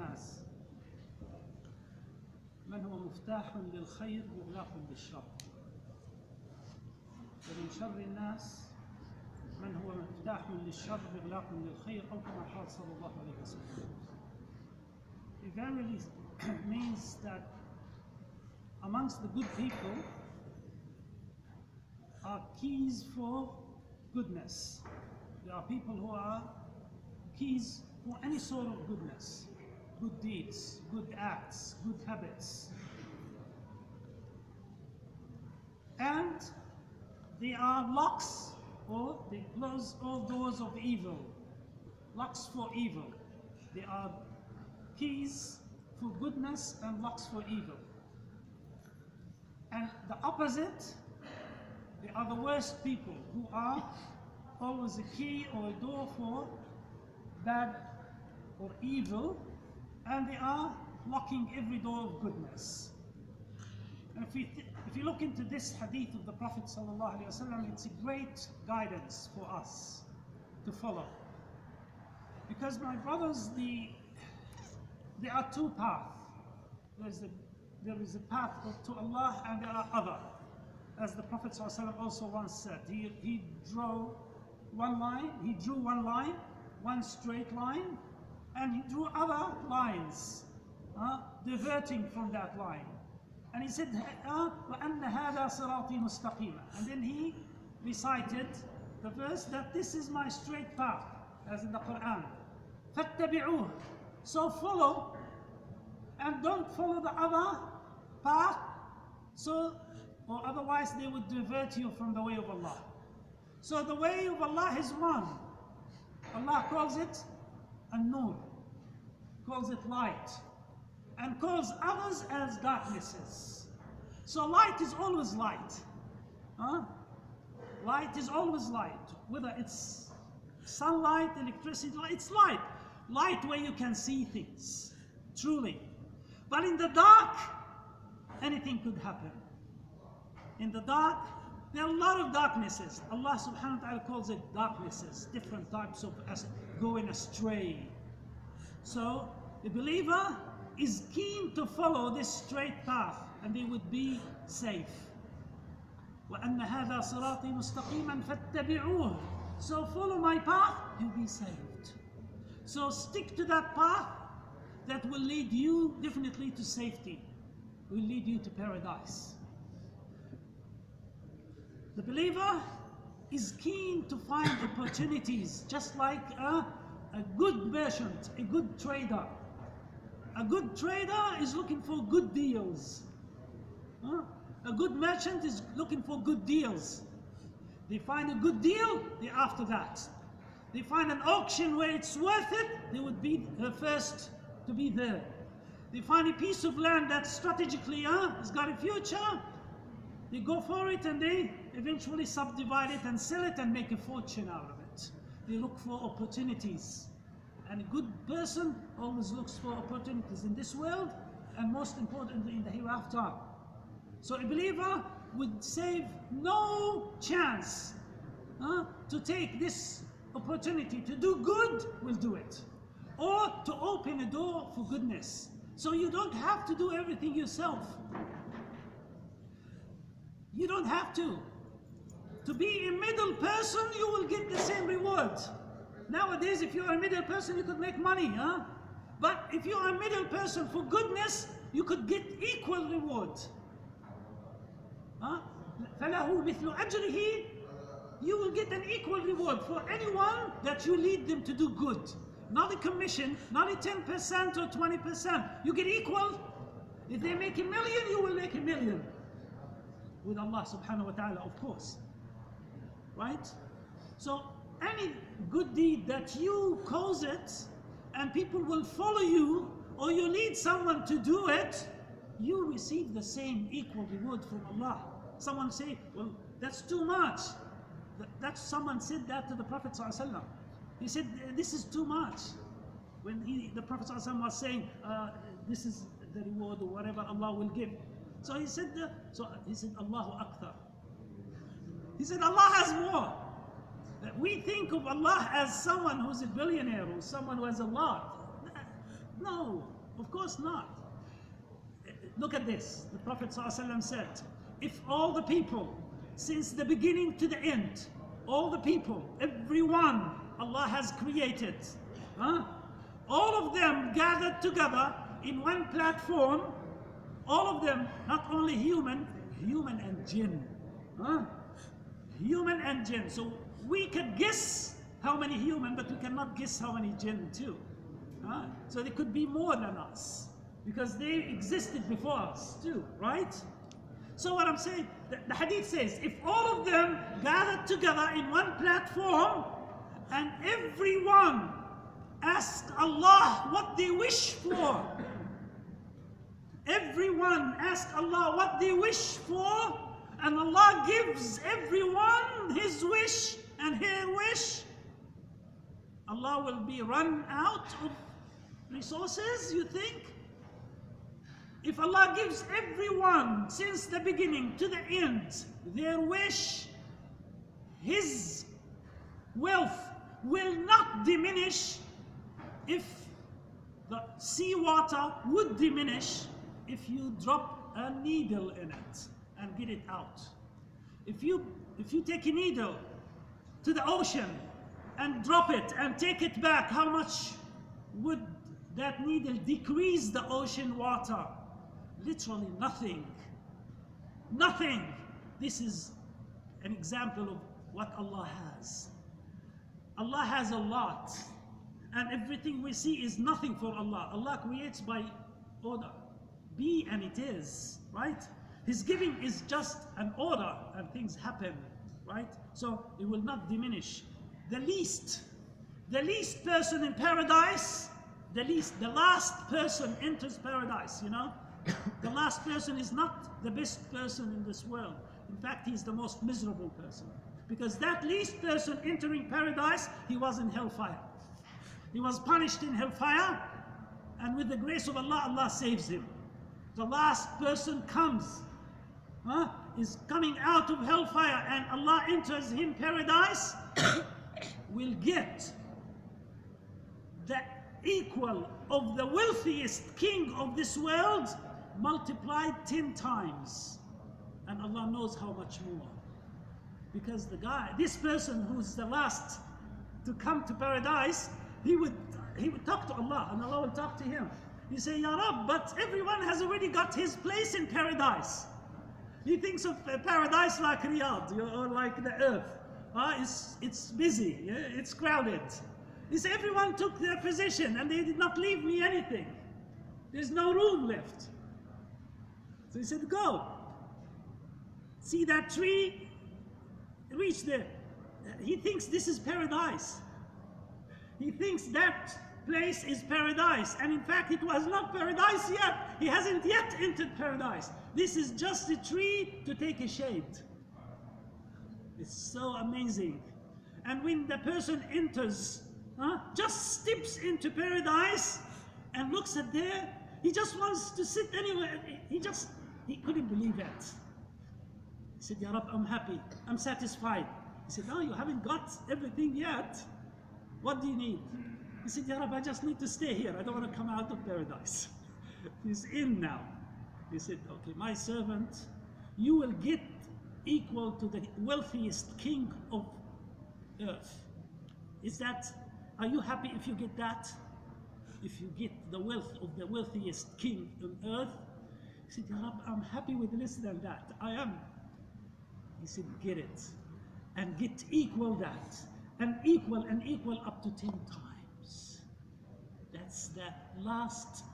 الناس من هو مفتاح للخير مغلاق للشر ومن شر الناس من هو مفتاح للشر مغلاق للخير أو كما قال صلى الله عليه وسلم. It verily means that amongst the good people are keys for goodness. There are people who are keys for any sort of goodness, good deeds, good acts, good habits. And they are locks, or they close all doors of evil, locks for evil. They are keys for goodness and locks for evil. And the opposite, they are the worst people, who are always a key or a door for bad or evil, and they are locking every door of goodness. And if you look into this hadith of the Prophet ﷺ, it's a great guidance for us to follow. Because my brothers, there are two paths. There is a path to Allah and there are other. As the Prophet ﷺ also once said, he drew one line, one straight line, and he drew other lines, diverting from that line. And he said, وَأَنَّ هَذَا صِرَاطِي مُسْتَقِيمًا. And then he recited the verse that this is my straight path, as in the Quran. فَاتَّبِعُوهُ. So follow, and don't follow the other path, or otherwise they would divert you from the way of Allah. So the way of Allah is one. Allah calls it an-nur, calls it light, and calls others as darknesses. So light is always light. Light is always light. Whether it's sunlight, electricity, it's light. Light where you can see things, truly. But in the dark, anything could happen. In the dark, there are a lot of darknesses. Allah subhanahu wa ta'ala calls it darknesses, different types of going astray. So the believer is keen to follow this straight path, and they would be safe. وَأَنَّ هَذَا صِرَاطِي مُسْتَقِيمًا فَاتَّبِعُوهُ. So follow my path, you'll be saved. So stick to that path that will lead you definitely to safety, will lead you to paradise. The believer is keen to find opportunities, just like a good merchant, a good trader. A good trader is looking for good deals. A good merchant is looking for good deals. They find a good deal, they're after that. They find an auction where it's worth it, they would be the first to be there. They find a piece of land that strategically has got a future, they go for it and they eventually subdivide it and sell it and make a fortune out of it. They look for opportunities. And a good person always looks for opportunities in this world and most importantly in the hereafter. So a believer would save no chance to take this opportunity to do good, will do it. Or to open a door for goodness. So you don't have to do everything yourself. You don't have to. To be a middle person, you will get the same reward. Nowadays, if you're a middle person, you could make money, But if you're a middle person for goodness, you could get equal reward. فَلَهُ مِثْلُ أَجْرِهِ. You will get an equal reward for anyone that you lead them to do good. Not a commission, not a 10% or 20%. You get equal. If they make $1 million, you will make $1 million. With Allah subhanahu wa ta'ala, of course. Right? So, any good deed that you cause it, and people will follow you, or you lead someone to do it, you receive the same equal reward from Allah. Someone say, well, that's too much. Someone said that to the Prophet ﷺ. He said, this is too much. When the Prophet ﷺ was saying, this is the reward or whatever Allah will give. So he said, Allahu Akbar. He said, Allah has more. We think of Allah as someone who's a billionaire or someone who has a lot. No, of course not. Look at this. The Prophet ﷺ said, if all the people, since the beginning to the end, all the people, everyone Allah has created, all of them gathered together in one platform, all of them, not only human and jinn. Human and jinn. So we can guess how many human, but we cannot guess how many jinn too. So they could be more than us, because they existed before us too, right? So what I'm saying, the hadith says, if all of them gathered together in one platform, and everyone asked Allah what they wish for, everyone asked Allah what they wish for, and Allah gives everyone his wish and her wish, Allah will be run out of resources, you think? If Allah gives everyone, since the beginning to the end, their wish, His wealth will not diminish. If the seawater would diminish if you drop a needle in it and get it out. If you take a needle to the ocean and drop it and take it back, how much would that needle decrease the ocean water? Literally nothing. Nothing. This is an example of what Allah has. Allah has a lot, and everything we see is nothing for Allah. Allah creates by order. Be and it is, right? His giving is just an order and things happen, right? So it will not diminish. The least person in paradise, the last person enters paradise, you know? The last person is not the best person in this world. In fact, he's the most miserable person. Because that least person entering paradise, he was in hellfire. He was punished in hellfire, and with the grace of Allah, Allah saves him. The last person comes, is coming out of hellfire, and Allah enters him paradise, will get the equal of the wealthiest king of this world, multiplied 10 times. And Allah knows how much more. Because this person who's the last to come to paradise, he would talk to Allah, and Allah will talk to him. He say, Ya Rab, but everyone has already got his place in paradise. He thinks of paradise like Riyadh, or like the earth. It's busy, it's crowded. He said, everyone took their position and they did not leave me anything. There's no room left. So he said, go. See that tree? Reach there. He thinks this is paradise. He thinks that place is paradise. And in fact, it was not paradise yet. He hasn't yet entered paradise. This is just a tree to take a shade. It's so amazing. And when the person enters, just steps into paradise and looks at there, he just wants to sit anywhere. He couldn't believe it. He said, Ya Rab, I'm happy, I'm satisfied. He said, no, you haven't got everything yet. What do you need? He said, Ya Rab, I just need to stay here. I don't want to come out of paradise. He's in now. He said, okay, my servant, you will get equal to the wealthiest king of earth. Are you happy if you get that? If you get the wealth of the wealthiest king on earth? He said, Ya Rab, I'm happy with less than that. I am. He said, get it. And get equal that. And equal up to 10 times. That's the last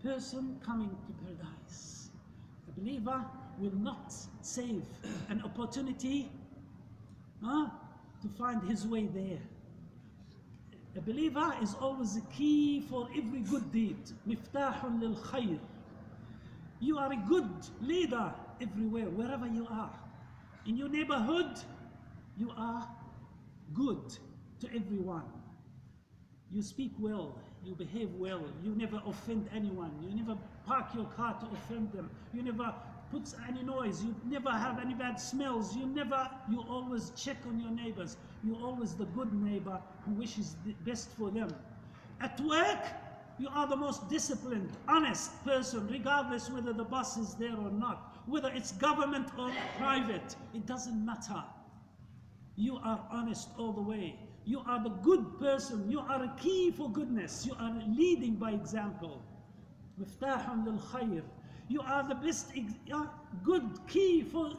person coming to paradise. The believer will not save an opportunity to find his way there. A believer is always a key for every good deed. Miftahun lil khayr. You are a good leader everywhere, wherever you are. In your neighborhood, you are good to everyone. You speak well, you behave well, you never offend anyone, you never park your car to offend them, you never put any noise, you never have any bad smells, you always check on your neighbors, you're always the good neighbor who wishes the best for them. At work, You are the most disciplined, honest person, regardless whether the boss is there or not, whether it's government or private. It doesn't matter. You are honest all the way. You are the good person. You are a key for goodness. You are leading by example. مفتاح للخير. You are the best, good key for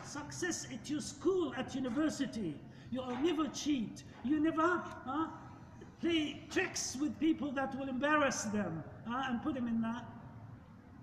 success at your school, at university. You will never cheat. You never play tricks with people that will embarrass them and put them in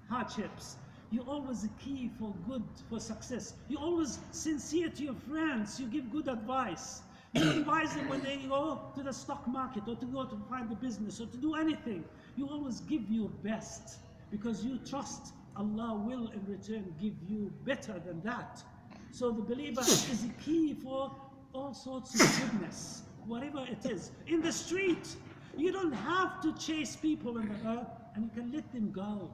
hardships. You're always a key for good, for success. You're always sincere to your friends. You give good advice. You advise them when they go to the stock market or to go to find a business or to do anything. You always give your best because you trust Allah will in return give you better than that. So the believer is a key for all sorts of goodness, whatever it is. In the street, you don't have to chase people in the earth and you can let them go.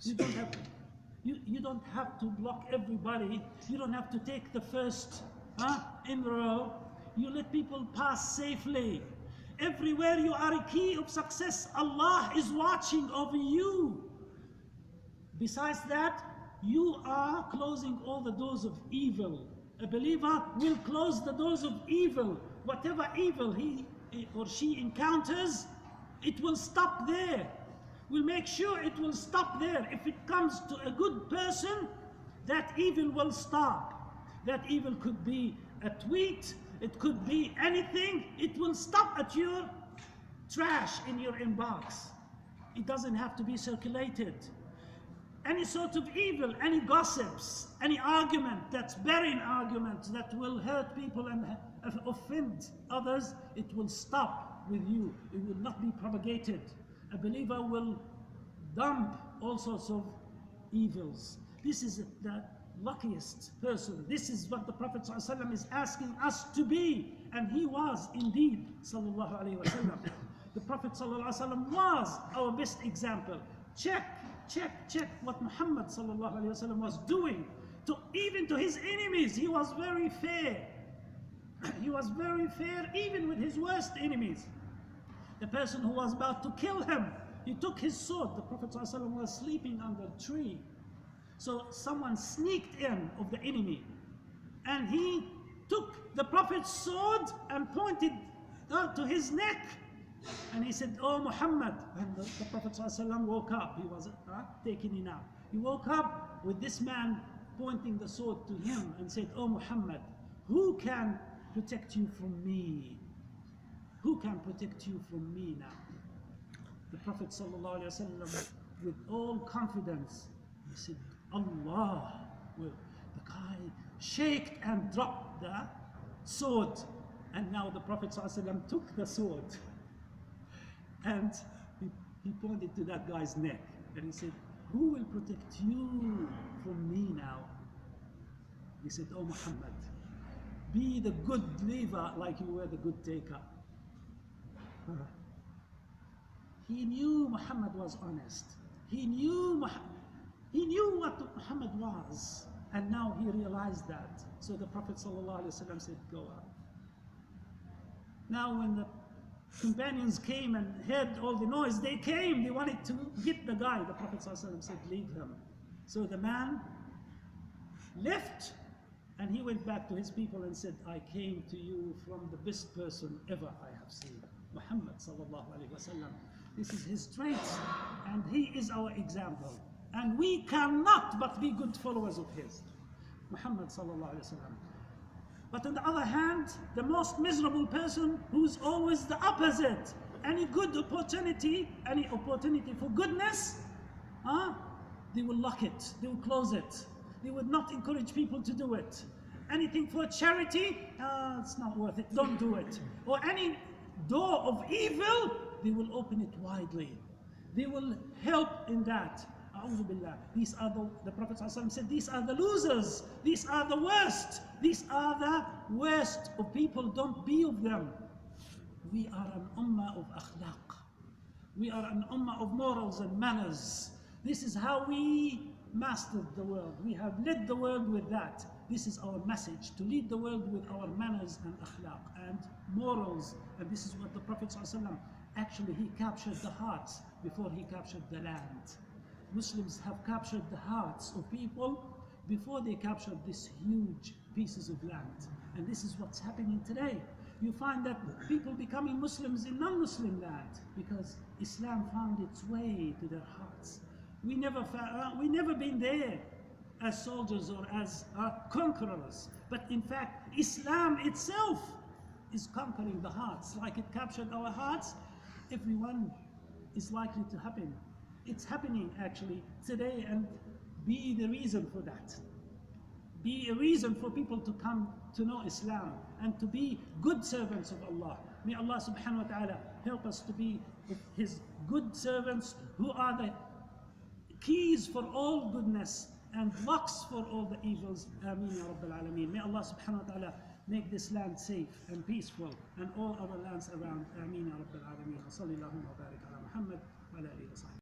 You don't have to block everybody. You don't have to take the first in row. You let people pass safely. Everywhere you are a key of success. Allah is watching over you. Besides that, you are closing all the doors of evil. A believer will close the doors of evil. Whatever evil he or she encounters, it will stop there. We'll make sure it will stop there. If it comes to a good person, that evil will stop. That evil could be a tweet, it could be anything. It will stop at your trash in your inbox. It doesn't have to be circulated. Any sort of evil, any gossips, any argument that's barren argument that will hurt people and offend others, it will stop with you. It will not be propagated. A believer will dump all sorts of evils. This is the luckiest person. This is what the Prophet ﷺ is asking us to be. And he was indeed, sallallahu alayhi wa sallam. The Prophet ﷺ was our best example. Check what Muhammad sallallahu alayhi wa sallam was doing. Even to his enemies, he was very fair. He was very fair even with his worst enemies. The person who was about to kill him, he took his sword. The Prophet ﷺ was sleeping under a tree. So someone sneaked in of the enemy. And he took the Prophet's sword and pointed to his neck. And he said, "Oh Muhammad." And the Prophet ﷺ woke up. He was taking a nap. He woke up with this man pointing the sword to him and said, "Oh Muhammad, who can protect you from me? Who can protect you from me now?" The Prophet ﷺ, with all confidence, he said, "Allah." Well, the guy shaked and dropped the sword. And now the Prophet ﷺ took the sword and he pointed to that guy's neck and he said, "Who will protect you from me now?" He said, "Oh Muhammad, be the good leaver like you were the good taker." He knew Muhammad was honest. He knew what Muhammad was, and now he realized that. So the Prophet ﷺ said, "Go up." Now when the companions came and heard all the noise, they came, they wanted to get the guy. The Prophet ﷺ said, "Leave him." So the man left and he went back to his people and said, "I came to you from the best person ever I have seen, Muhammad sallallahu alaihi wasallam." This is his traits and he is our example. And we cannot but be good followers of his, Muhammad sallallahu alaihi wasallam. But on the other hand, the most miserable person who's always the opposite. Any good opportunity, any opportunity for goodness, they will lock it, they will close it. They would not encourage people to do it. Anything for charity, it's not worth it, don't do it. Or any door of evil, they will open it widely. They will help in that. These are the Prophet ﷺ said, these are the losers, these are the worst, these are the worst of people, don't be of them. We are an ummah of akhlaq. We are an ummah of morals and manners. This is how we mastered the world. We have led the world with that. This is our message, to lead the world with our manners and akhlaq and morals. And this is what the Prophet ﷺ Actually, he captured the hearts before he captured the land. Muslims have captured the hearts of people before they captured these huge pieces of land. And this is what's happening today. You find that people becoming Muslims in non-Muslim land because Islam found its way to their hearts. We never been there as soldiers or as conquerors, but in fact, Islam itself is conquering the hearts. Like it captured our hearts, everyone is likely to happen. It's happening actually today, and be the reason for that. Be a reason for people to come to know Islam and to be good servants of Allah. May Allah subhanahu wa ta'ala help us to be His good servants who are the keys for all goodness and locks for all the evils. Ameen ya Rabbil Alameen. May Allah subhanahu wa ta'ala make this land safe and peaceful and all other lands around. Ameen ya Rabbil Alameen. Wa sallallahu wa barik ala Muhammad wa ala alihi wa sahbihi.